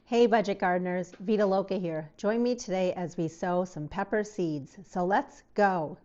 Hey budget gardeners, Vita Loca here. Join me today as we sow some pepper seeds. So let's go.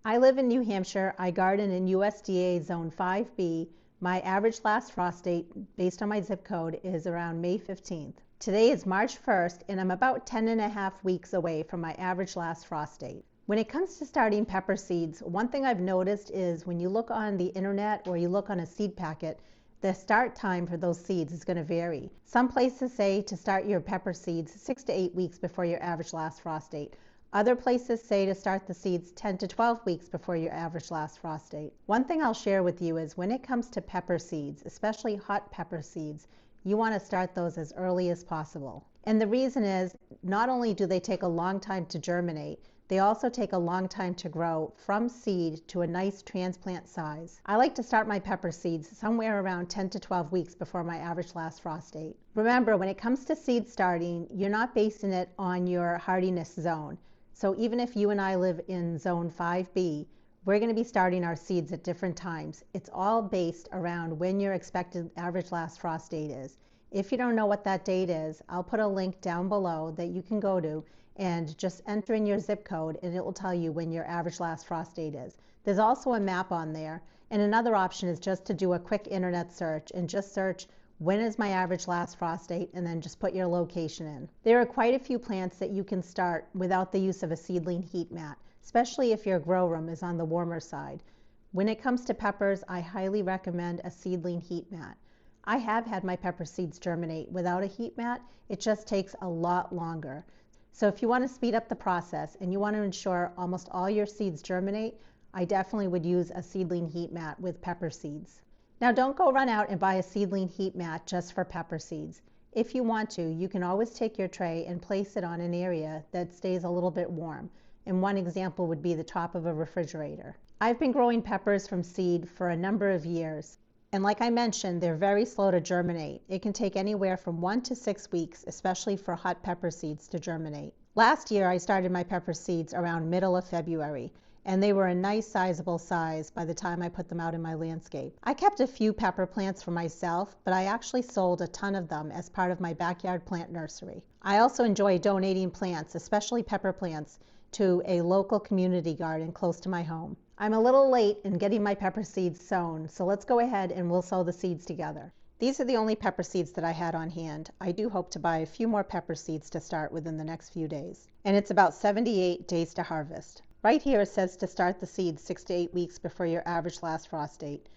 I live in New Hampshire. I garden in USDA Zone 5B. My average last frost date, based on my zip code, is around May 15th. Today is March 1st, and I'm about 10 and a half weeks away from my average last frost date. When it comes to starting pepper seeds, one thing I've noticed is when you look on the internet or you look on a seed packet, the start time for those seeds is going to vary. Some places say to start your pepper seeds 6 to 8 weeks before your average last frost date. Other places say to start the seeds 10 to 12 weeks before your average last frost date. One thing I'll share with you is when it comes to pepper seeds, especially hot pepper seeds, you want to start those as early as possible. And the reason is not only do they take a long time to germinate, they also take a long time to grow from seed to a nice transplant size. I like to start my pepper seeds somewhere around 10 to 12 weeks before my average last frost date. Remember, when it comes to seed starting, you're not basing it on your hardiness zone. So even if you and I live in zone 5B, we're going to be starting our seeds at different times. It's all based around when your expected average last frost date is. If you don't know what that date is, I'll put a link down below that you can go to and just enter in your zip code and it will tell you when your average last frost date is. There's also a map on there, and another option is just to do a quick internet search and just search when is my average last frost date and then just put your location in. There are quite a few plants that you can start without the use of a seedling heat mat, especially if your grow room is on the warmer side. When it comes to peppers, I highly recommend a seedling heat mat. I have had my pepper seeds germinate without a heat mat. It just takes a lot longer. So if you want to speed up the process and you want to ensure almost all your seeds germinate, I definitely would use a seedling heat mat with pepper seeds. Now don't go run out and buy a seedling heat mat just for pepper seeds. If you want to, you can always take your tray and place it on an area that stays a little bit warm. And one example would be the top of a refrigerator. I've been growing peppers from seed for a number of years. And like I mentioned, they're very slow to germinate. It can take anywhere from 1 to 6 weeks, especially for hot pepper seeds to germinate. Last year, I started my pepper seeds around middle of February, and they were a nice sizable size by the time I put them out in my landscape. I kept a few pepper plants for myself, but I actually sold a ton of them as part of my backyard plant nursery. I also enjoy donating plants, especially pepper plants, to a local community garden close to my home. I'm a little late in getting my pepper seeds sown, so let's go ahead and we'll sow the seeds together. These are the only pepper seeds that I had on hand. I do hope to buy a few more pepper seeds to start within the next few days. And it's about 78 days to harvest. Right here it says to start the seeds 6 to 8 weeks before your average last frost date.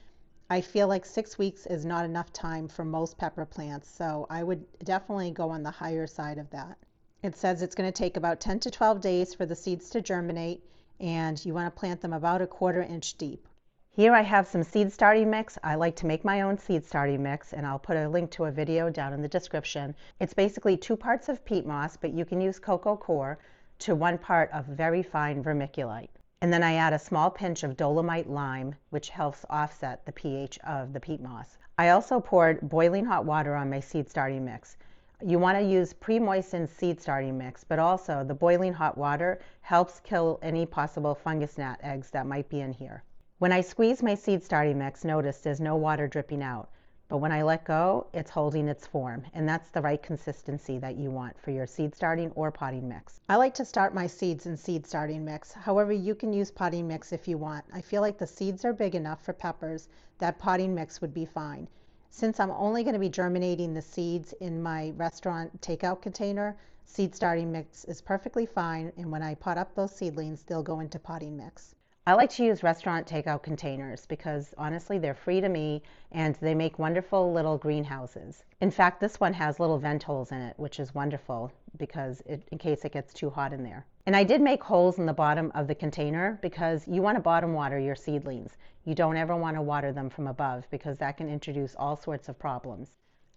I feel like 6 weeks is not enough time for most pepper plants, so I would definitely go on the higher side of that. It says it's going to take about 10 to 12 days for the seeds to germinate, and you want to plant them about 1/4 inch deep. Here I have some seed starting mix. I like to make my own seed starting mix, and I'll put a link to a video down in the description. It's basically 2 parts of peat moss, but you can use cocoa coir, to 1 part of very fine vermiculite. And then I add a small pinch of dolomite lime, which helps offset the pH of the peat moss. I also poured boiling hot water on my seed starting mix. You want to use pre-moistened seed starting mix, but also the boiling hot water helps kill any possible fungus gnat eggs that might be in here. When I squeeze my seed starting mix, notice there's no water dripping out, but when I let go, it's holding its form, and that's the right consistency that you want for your seed starting or potting mix. I like to start my seeds in seed starting mix. However, you can use potting mix if you want. I feel like the seeds are big enough for peppers that potting mix would be fine. Since I'm only going to be germinating the seeds in my restaurant takeout container, seed starting mix is perfectly fine, and when I pot up those seedlings, they'll go into potting mix. I like to use restaurant takeout containers because honestly they're free to me and they make wonderful little greenhouses. In fact, this one has little vent holes in it, which is wonderful because in case it gets too hot in there. And I did make holes in the bottom of the container because you want to bottom water your seedlings. You don't ever want to water them from above because that can introduce all sorts of problems.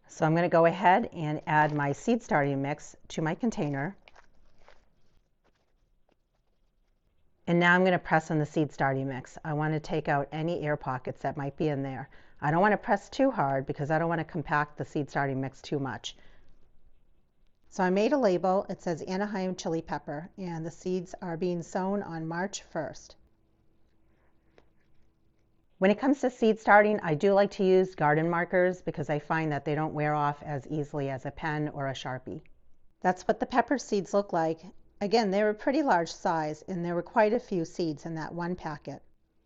So I'm going to go ahead and add my seed starting mix to my container. And now I'm going to press on the seed starting mix. I want to take out any air pockets that might be in there. I don't want to press too hard because I don't want to compact the seed starting mix too much. So I made a label. It says Anaheim chili pepper, and the seeds are being sown on March 1st. When it comes to seed starting, I do like to use garden markers because I find that they don't wear off as easily as a pen or a Sharpie. That's what the pepper seeds look like. Again, they were a pretty large size, and there were quite a few seeds in that one packet.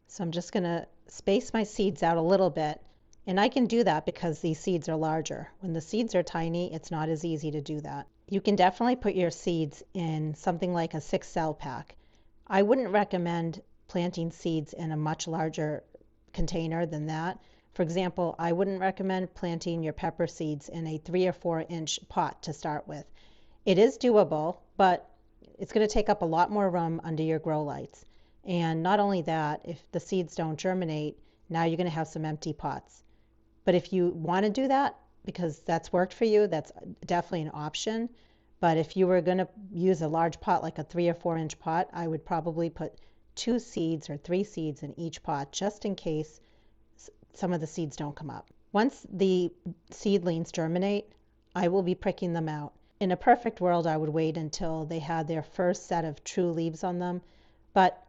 So I'm just going to space my seeds out a little bit, and I can do that because these seeds are larger. When the seeds are tiny, it's not as easy to do that. You can definitely put your seeds in something like a 6-cell pack. I wouldn't recommend planting seeds in a much larger container than that. For example, I wouldn't recommend planting your pepper seeds in a 3 or 4 inch pot to start with. It is doable, but it's going to take up a lot more room under your grow lights. And not only that, if the seeds don't germinate, now you're going to have some empty pots. But if you want to do that, because that's worked for you, that's definitely an option. But if you were going to use a large pot, like a 3 or 4 inch pot, I would probably put 2 seeds or 3 seeds in each pot, just in case some of the seeds don't come up. Once the seedlings germinate, I will be pricking them out. In a perfect world, I would wait until they had their first set of true leaves on them. But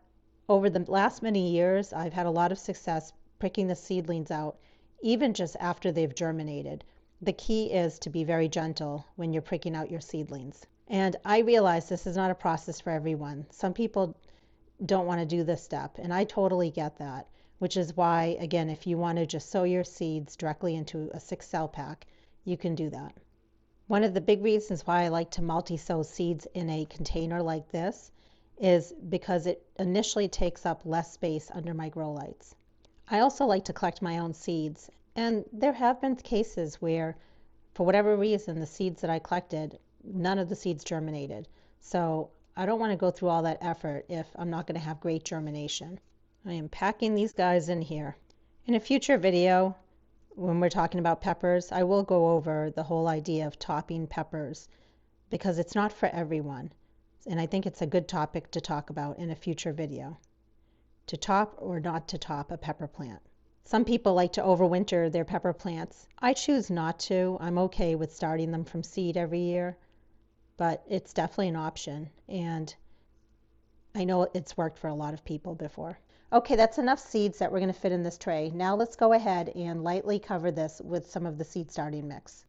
over the last many years, I've had a lot of success pricking the seedlings out, even just after they've germinated. The key is to be very gentle when you're pricking out your seedlings. And I realize this is not a process for everyone. Some people don't want to do this step, and I totally get that, which is why, again, if you want to just sow your seeds directly into a 6-cell pack, you can do that. One of the big reasons why I like to multi-sow seeds in a container like this is because it initially takes up less space under my grow lights. I also like to collect my own seeds, and there have been cases where, for whatever reason, the seeds that I collected, none of the seeds germinated. So I don't want to go through all that effort if I'm not going to have great germination. I am packing these guys in here. In a future video, when we're talking about peppers, I will go over the whole idea of topping peppers because it's not for everyone. And I think it's a good topic to talk about in a future video. To top or not to top a pepper plant. Some people like to overwinter their pepper plants. I choose not to. I'm okay with starting them from seed every year, but it's definitely an option. And I know it's worked for a lot of people before. Okay, that's enough seeds that we're going to fit in this tray. Now let's go ahead and lightly cover this with some of the seed starting mix.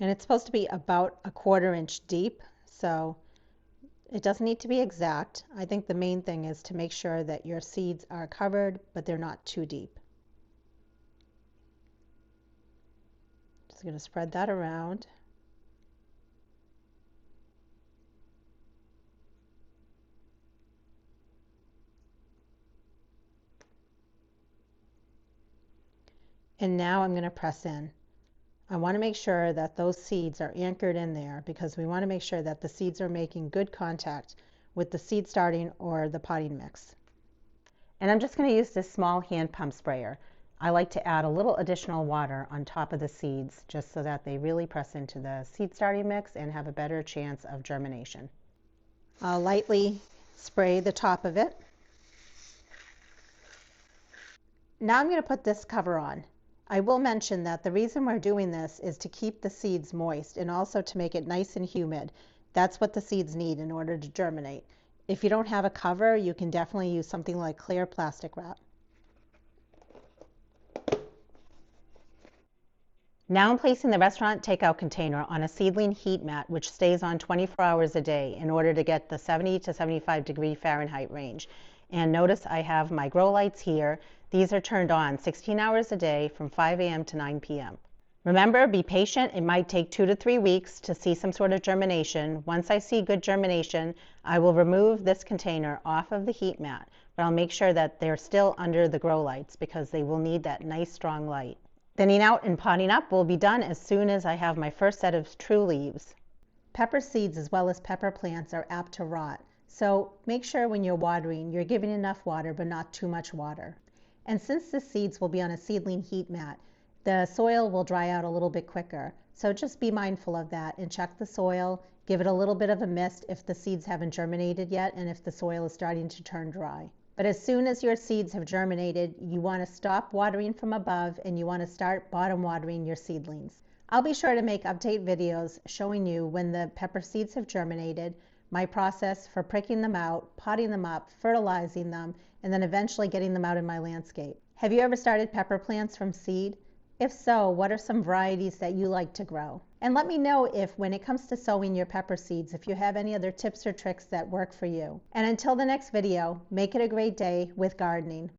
And it's supposed to be about a 1/4 inch deep, so it doesn't need to be exact. I think the main thing is to make sure that your seeds are covered, but they're not too deep. Just going to spread that around. And now I'm going to press in. I want to make sure that those seeds are anchored in there because we want to make sure that the seeds are making good contact with the seed starting or the potting mix. And I'm just going to use this small hand pump sprayer. I like to add a little additional water on top of the seeds just so that they really press into the seed starting mix and have a better chance of germination. I'll lightly spray the top of it. Now I'm going to put this cover on. I will mention that the reason we're doing this is to keep the seeds moist and also to make it nice and humid. That's what the seeds need in order to germinate. If you don't have a cover, you can definitely use something like clear plastic wrap. Now I'm placing the restaurant takeout container on a seedling heat mat which stays on 24 hours a day in order to get the 70 to 75 degree Fahrenheit range. And notice I have my grow lights here. These are turned on 16 hours a day from 5 a.m. to 9 p.m. Remember, be patient. It might take 2 to 3 weeks to see some sort of germination. Once I see good germination, I will remove this container off of the heat mat, but I'll make sure that they're still under the grow lights because they will need that nice strong light. Thinning out and potting up will be done as soon as I have my first set of true leaves. Pepper seeds as well as pepper plants are apt to rot, so make sure when you're watering, you're giving enough water but not too much water. And since the seeds will be on a seedling heat mat, the soil will dry out a little bit quicker. So just be mindful of that and check the soil, give it a little bit of a mist if the seeds haven't germinated yet and if the soil is starting to turn dry. But as soon as your seeds have germinated, you want to stop watering from above and you want to start bottom watering your seedlings. I'll be sure to make update videos showing you when the pepper seeds have germinated, my process for pricking them out, potting them up, fertilizing them, and then eventually getting them out in my landscape. Have you ever started pepper plants from seed? If so, what are some varieties that you like to grow? And let me know if, when it comes to sowing your pepper seeds, if you have any other tips or tricks that work for you. And until the next video, make it a great day with gardening.